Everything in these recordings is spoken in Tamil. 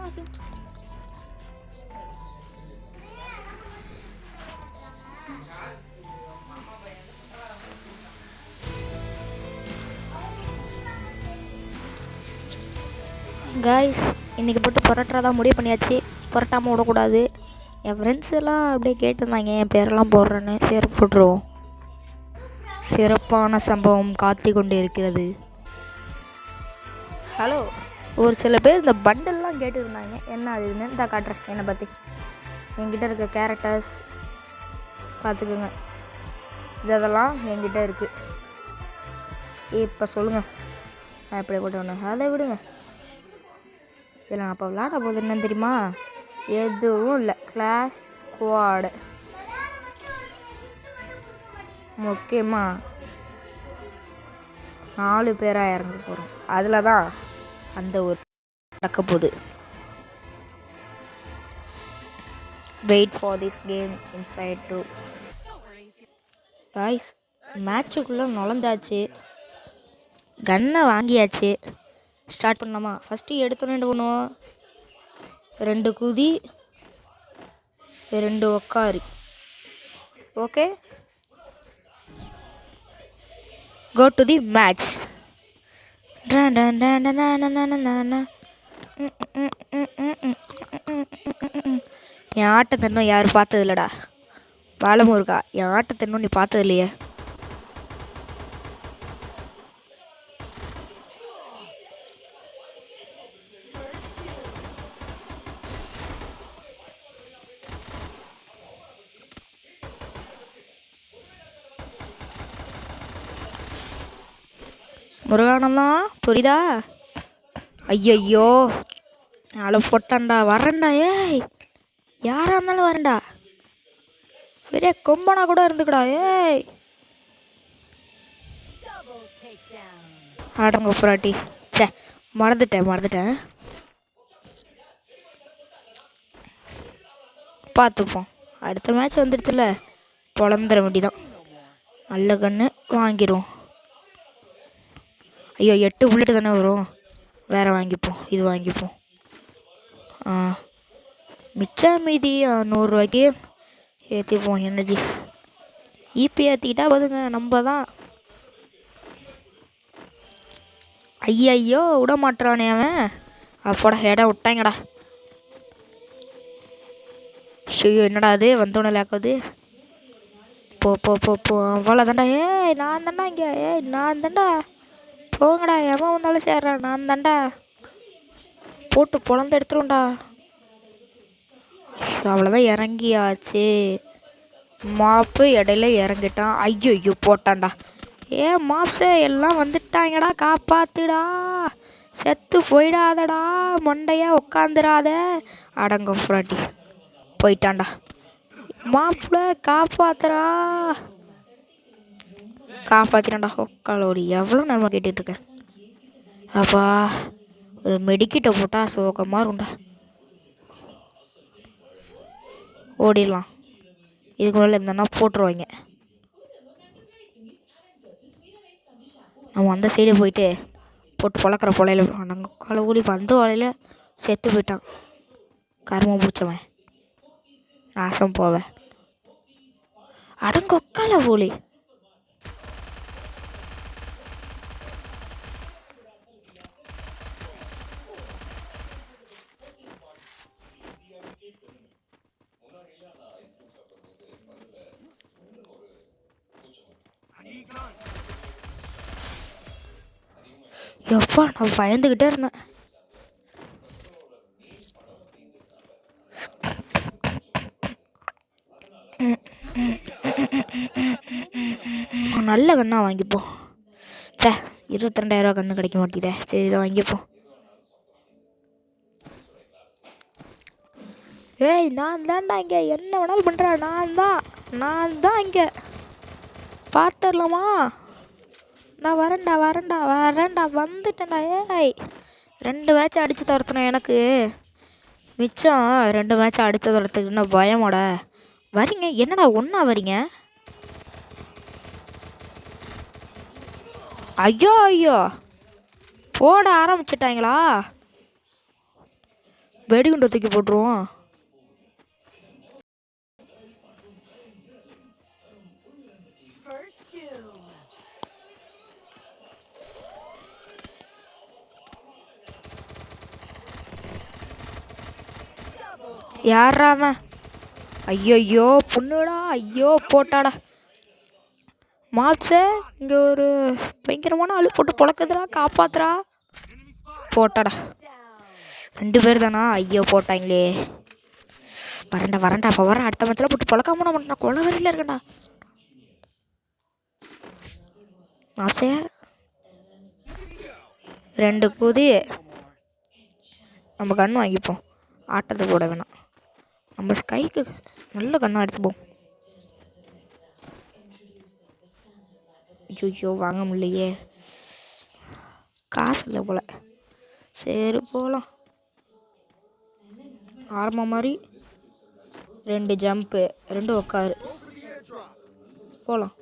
காய்ஸ் இன்றைக்கி போட்டு புரட்டுறா தான் முடிவு பண்ணியாச்சு. புரட்டாமல் விடக்கூடாது. என் ஃப்ரெண்ட்ஸ் எல்லாம் அப்படியே கேட்டிருந்தாங்க என் பேரெல்லாம் போடுறேன்னு. சரி போட்டுருவோம். சிறப்பான சம்பவம் காத்து கொண்டு இருக்கிறது. ஹலோ, ஒரு சில பேர் இந்த பண்டல்லாம் கேட்டுருந்தாங்க. என்ன அது இதுன்னு தான் காட்டுறேன். என்னை பற்றி என்கிட்ட இருக்க கேரக்டர்ஸ் பார்த்துக்குங்க. இதெல்லாம் என்கிட்ட இருக்குது. இப்போ சொல்லுங்கள், நான் எப்படி போட்டு வந்தேன் அதை விடுங்க. இதில் நான் அப்போ விளாட போகுது என்னன்னு தெரியுமா? எதுவும் இல்லை, கிளாஸ் ஸ்குவாடு. முக்கியமாக 4 பேராக இறங்க போகிறோம். அதில் தான் அந்த ஒரு நடக்க போகுது. Wait for this game inside to guys. மேட்சுக்குள்ளே நுழைஞ்சாச்சு, கன்னை வாங்கியாச்சு. ஸ்டார்ட் பண்ணலாமா? ஃபஸ்ட்டு எடுத்தோன்னே என்ன பண்ணுவோம்? 2 குதி 2 உக்காரி. Okay, go to the match. என் ஆட்டத்தை இன்னும் யாரும் பார்த்தது இல்லைடா. வாழமும் இருக்கா? என் ஆட்டத்தை இன்னும் நீ பார்த்தது இல்லையே. முருகானந்தான் புரியுதா? ஐயோ நாளை போட்டான்டா. வரேன்டா. ஏய், யாராக இருந்தாலும் வரேன்டா. பெரிய கொம்பனா கூட இருந்துக்கடா. ஏய், ஆடங்க புராட்டி. சே, மறந்துட்டேன். பார்த்துப்போம். அடுத்த மேட்ச் வந்துடுச்சுல, பொழந்துட வேண்டிதான். நல்ல கன்று வாங்கிடுவோம். ஐயோ, 8 புல்லட்டு தானே வரும். வேறு வாங்கிப்போம், இது வாங்கிப்போம். மிச்சம் மீதி 100 ரூபாய்க்கு ஏற்றிப்போம். எனர்ஜி ஈபி ஏற்றிக்கிட்டா போதுங்க. நம்ம தான். ஐயோ விட மாட்டானே அவன். அப்போட இடம் விட்டாங்கடா. ஐயோ, என்னடா அது வந்தோடனே லேக்காது. போ அவ்வளோதாண்டா. ஏய், நான் தாண்டா இங்கே. ஏய், நான் தாண்டா. போங்கடா, எவன் வந்தாலும் சேர்றான். நான் தாண்டா போட்டு பொழந்து எடுத்துருவோம்டா. அவ்வளோதான், இறங்கியாச்சு. மாப்பு இடையில இறங்கிட்டான். ஐயோ போட்டான்டா. மாப்ஸே எல்லாம் வந்துட்டாங்கடா. காப்பாத்துடா, செத்து போயிடாதடா, மண்டையா உக்காந்துடாத. அடங்க ஃப்ராட்டி போயிட்டான்டா. மாப்பிள்ள காப்பாத்துறா. காப்பாற்றினாண்டா. உக்காலோடி எவ்வளோ நேரமாக கேட்டுட்ருக்கேன். அப்பா, ஒரு மெடிக்கிட்ட போட்டால் சோகமாக இருக்கும்டா. ஓடிடலாம். இதுக்கு மேலே இருந்தோன்னா போட்டுருவாங்க. நம்ம அந்த சைடு போயிட்டு போட்டு பொழக்கிற பொலையில் நாங்கள் காலை ஓடி வந்த வலையில் செத்து போயிட்டான். கருமம் பிடிச்சவன் நாசம் போவேன். அடங்க உக்கால போலி. எப்பா, நான் பயந்துக்கிட்டே இருந்தேன். நல்ல கண்ணா வாங்கிப்போம். சே, 22,000 கன்று கிடைக்க மாட்டேங்குதே. சரி, இதை வாங்கிப்போம். ஏய், நான் தான்டா இங்கே. என்ன வேணாலும் பண்ணுறேன். நான் தான் இங்கே. பார்த்துடலாமா? நான் வரேன்டா. வந்துட்டேன்டா. ஏய், 2 மேட்ச் அடித்து துரத்துனேன். எனக்கு மிச்சம் 2 மேட்ச் அடித்து துரத்துக்கு என்ன பயமோட வரீங்க? என்னடா ஒன்றா வரீங்க? ஐயோ போட ஆரம்பிச்சிட்டாங்களா? வெடிகுண்டை தூக்கி போட்டுருவோம். யாராம? ஐயோ பொண்ணுடா. ஐயோ போட்டாடா. மாப்ஸே இங்கே ஒரு பயங்கரமான ஆளு போட்டு பொழக்குதுடா. காப்பாத்துறா. போட்டாடா. 2 பேர் தானா? ஐயோ போட்டாங்களே. வரண்டா அப்போ வர அடுத்த மச்சல போட்டு பொழக்காம நான் கொலை வரையில் இருக்கேன்டா. மாப்ஸே 2 கூதி நம்ம கன்று வாங்கிப்போம். ஆட்டத்தை போட வேணாம். நம்ம ஸ்கைக்கு நல்ல கண்ணா அடிச்சுப்போம். ஐயோ வாங்க முடியலையே. காசு இல்லை போல். சரி போகலாம். ஆரம்ப மாதிரி 2 ஜம்ப்பு 2 உட்காரு போகலாம்.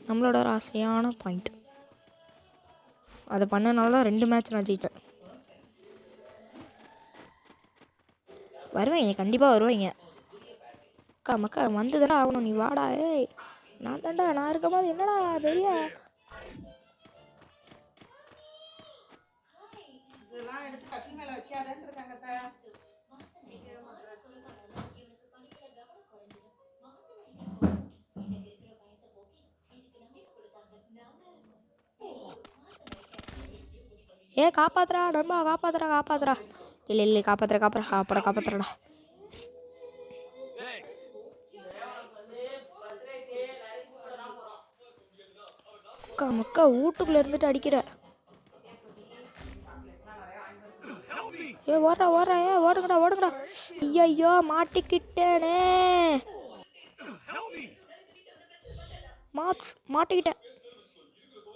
நம்மளோட ராசியான பாயிண்ட் அதை பண்ணனால தான் 2 மேட்ச் நான் ஜெயித்தேன். வருவாங்க கண்டிப்பாக வருவாங்க. மக்கா வந்துதானே ஆகணும். நீ வாடா. ஏய் நான் தாண்டா. நான் இருக்கும்போது என்னடா பெரிய காப்பாத்துறா நண்பா. காப்பாத்துறா. இல்லை காப்பாத்துறடா. மக்கா வீட்டுக்குள்ள இருந்துட்டு அடிக்கிற. ஓடுறா. ஓடுங்கடா. ஐயோ மாட்டிக்கிட்டேனே. மாட்டிக்கிட்டேன்.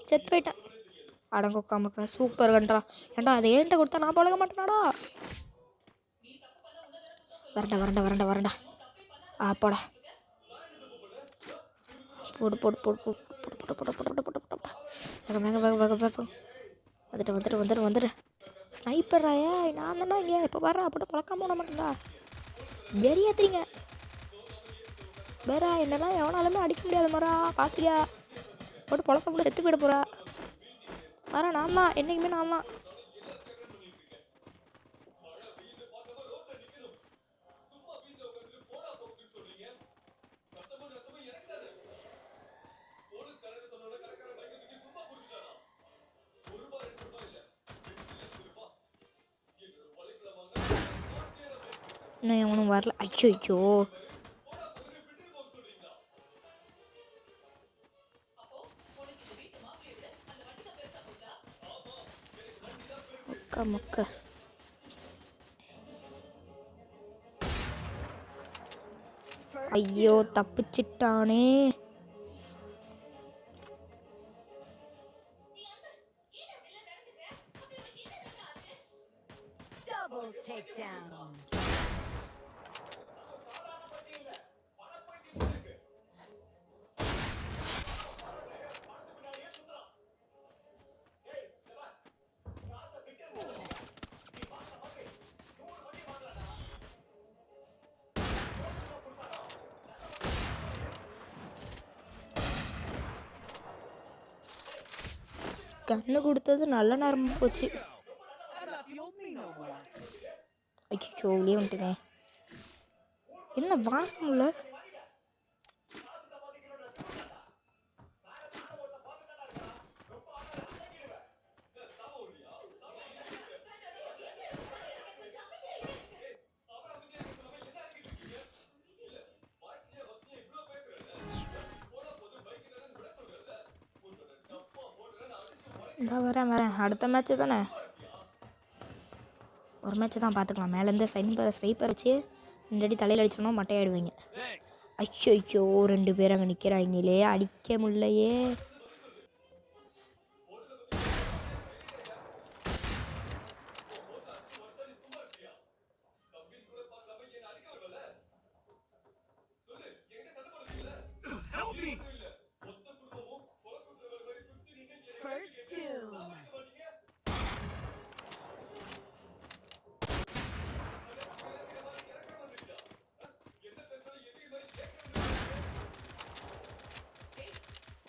செத்து போயிட்டேன். அடங்கொக்கா மக்கா சூப்பர் கன்றா. ஏன்டா அதை ஏன்ட்ட கொடுத்தா நான் பழக மாட்டேனாடா. வரண்டா. போடா. போடு. வந்துட்டு ஸ்னைப்பர் ராயா. நான் தானே இங்கே இப்போ வர்றா. போட்டு பழக்காம விட மாட்டேன்டா. வெறியாத்துறீங்க வேறா. என்னெல்லாம் எவனாலுமே அடிக்க முடியாது மரா. பாத்தியா போட்டு பழக்க கூட செத்து போயிட போறா. வரா நான் தான். என்றைக்குமே நான் தான். இன்னும் எவனும் வரல. ஐயோ மொக்க. ஐயோ தப்பிச்சிட்டானே. கண்ணு கொடுத்தது நல்ல நேரமா போச்சு. ஐயோ உள்ளே வந்துட்டேனே. என்ன வாங்க முடியல. இந்த வரேன் அடுத்த மேட்ச்சு தானே. ஒரு மேட்ச்சு தான் பார்த்துக்கலாம். மேலேருந்து ஸ்னைப்பர் வச்சு 2 அடி தலையில் அடிச்சோன்னா மட்டையாயிடுவீங்க. ஐயோ 2 பேர் அங்கே நிற்கிறாங்களே. அடிக்க முடியலையே.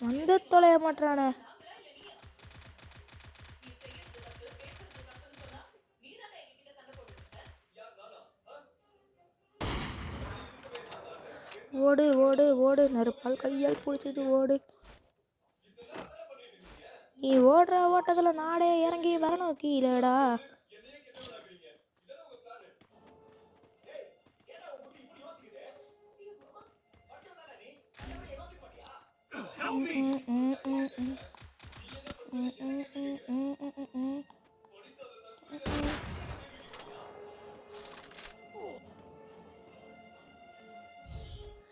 வந்து தொலைய மாட்டானே. ஓடு ஓடு ஓடு, நெருப்பால் கையால் பிடிச்சிட்டு ஓடு. நீ ஓடுற ஓட்டத்தில் நாடே இறங்கி வரணும் கீழடா.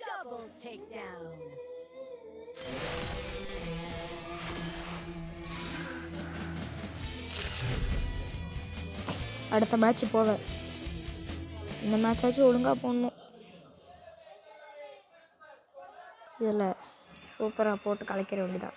Double takedown. அடுத்த மேட்ச் போவேன். இந்த மேட்சாச்சும் ஒழுங்காக போடணும். இதில் சூப்பராக போட்டு கலைக்கிற வேண்டியதான்.